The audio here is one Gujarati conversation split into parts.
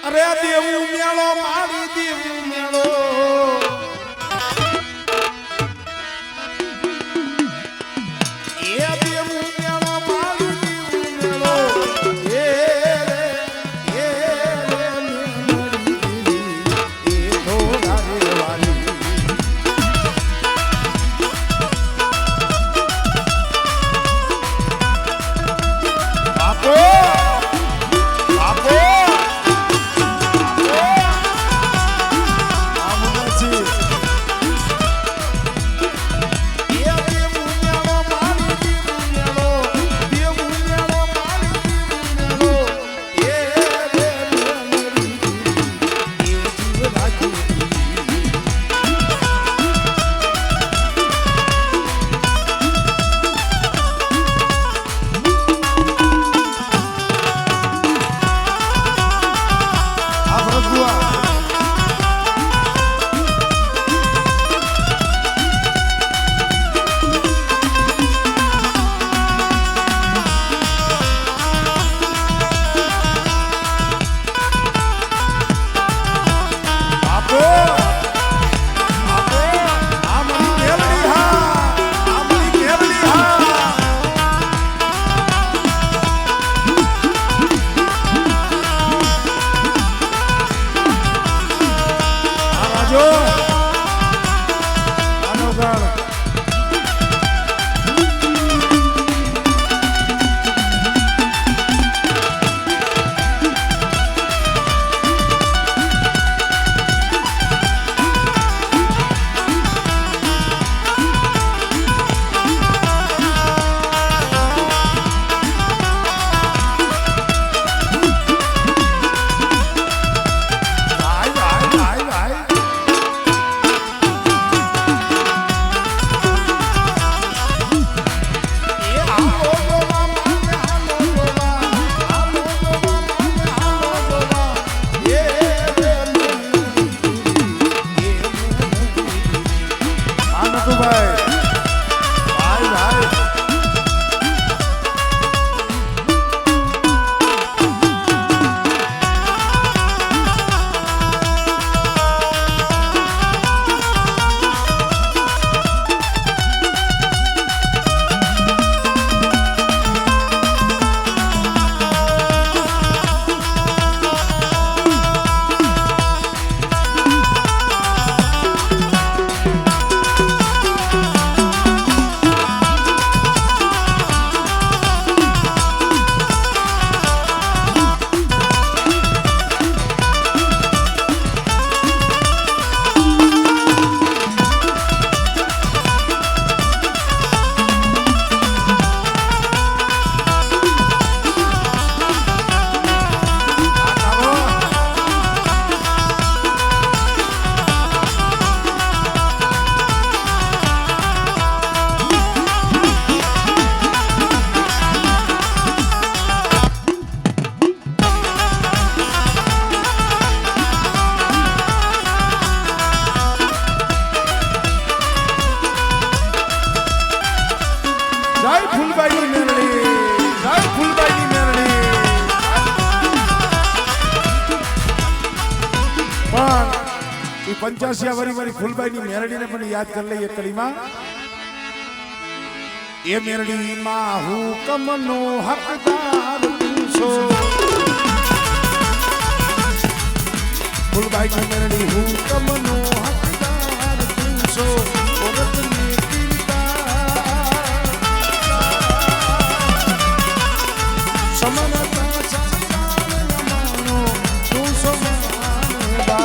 અરે દેવું મેળો મારી દેવું મેળો એ દેવું મેળો મારી દેવું મેળો એ થોડા રેવાની બાપો पंचासी वाली मारी फूलबाई नी मेरडी ने पण याद कर ले कड़ीमा ए मेरडी मां हुकम नो हकदार तू फूलबाई की मेरडी हुकम नो हकदार तू औरत ने दिलदा समनता संतान मानो तू समानदा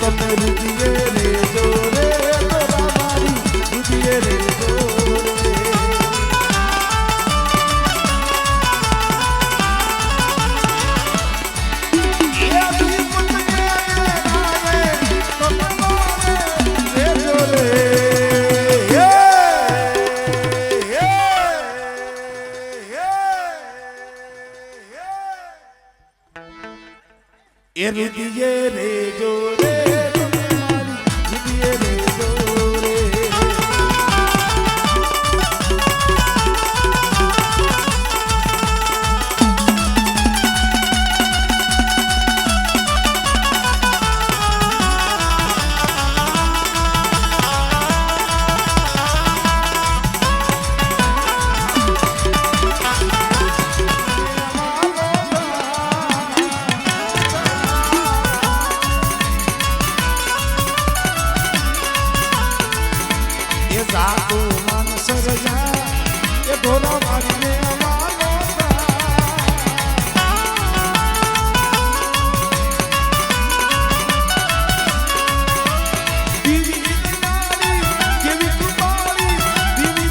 તમે રૂપિયે રે જોરે તોરા મારી રૂપિયે રે જોરે એ રૂપિયે રે જોરે તમે મારી રૂપિયે રે જોરે જાતો માનસ રજા એ ઢોલા મારીને અમારો દીવી દયાળી કેવી કૃપાળી દીવી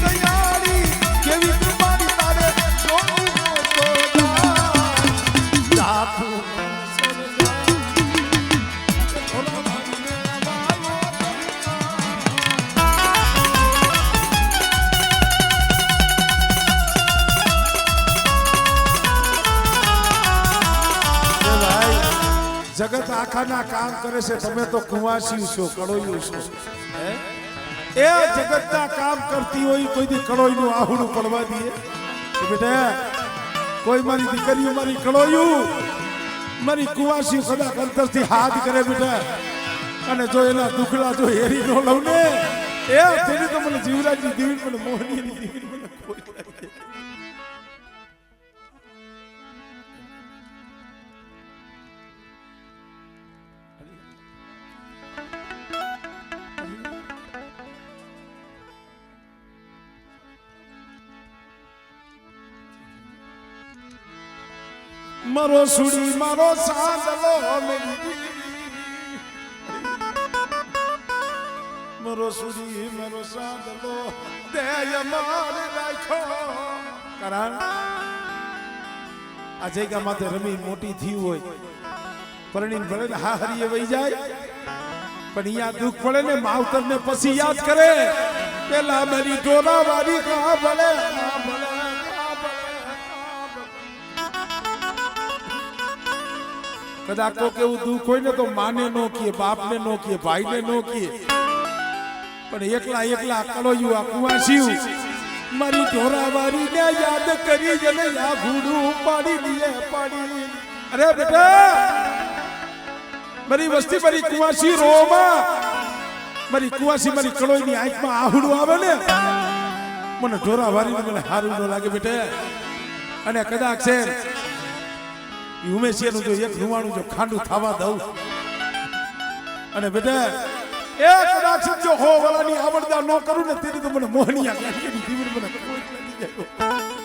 દયાળી કેવી કૃપાળી તારે જોવું તો જાતો માનસ રજા ઢોલા મારીને જગત આખાના કામ કરે છે તમે તો કુવાસી છો કડોયું છો એ જગતના કામ કરતી હોય કોઈ દી કડોયનું આહુડું પડવા દે બેટા કોઈ મારી દીકરીઓ મારી કડોયું મારી કુવાસી સદા અંતરથી હાથ કરે બેટા અને જો એના દુખલા જો હેરી નો લઉં ને એ તેની તો મને જીવરાજની દીવી મને મોહનીની દીવી મને કોઈ લાગે મારો સુડી મારો સાંદલો મારો સુડી મારો સાંદલો દેય મારે રાખો કારણ આ જગ્યા માથે રમી મોટી થયું હોય પરણીને ભલે ને હા હરીએ વહી જાય પણ અહીંયા દુઃખ પડે ને માવતર ને પછી યાદ કરે પેલા મારી ડોરા વાળી કા ભલે કદાચ તો કેવું દુઃખ હોય ને તો માને નો કીએ બાપને નો કીએ ભાઈને નો કીએ પણ એકલા એકલા કળોયું આ કુવાસ્યું મારી ઢોરાવારી ને યાદ કરી જને આ ભૂડું પાડી દીએ પાડી અરે બેટા મારી વસ્તી મારી કુવાસી રોમાં મારી કુવાસી મારી કળોયની આંખમાં આહુડું આવે ને મને ઢોરાવારી મને હારું ન લાગે બેટા અને કદાચ છે ઉમેશિયાનું જો એક રૂવાણું જો ખાંડું થવા દઉં અને બેટા એ કદાચ જો હો વાલાની આવડતા ન કરું ને તેની તો મને મોહનિયા લાગી જીવન મને કોઈ લાગી જાય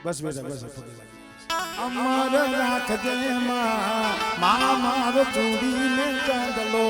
બસ બેટા બસ અમર રાખજે માં મારો ચૂડીને ચાંદલો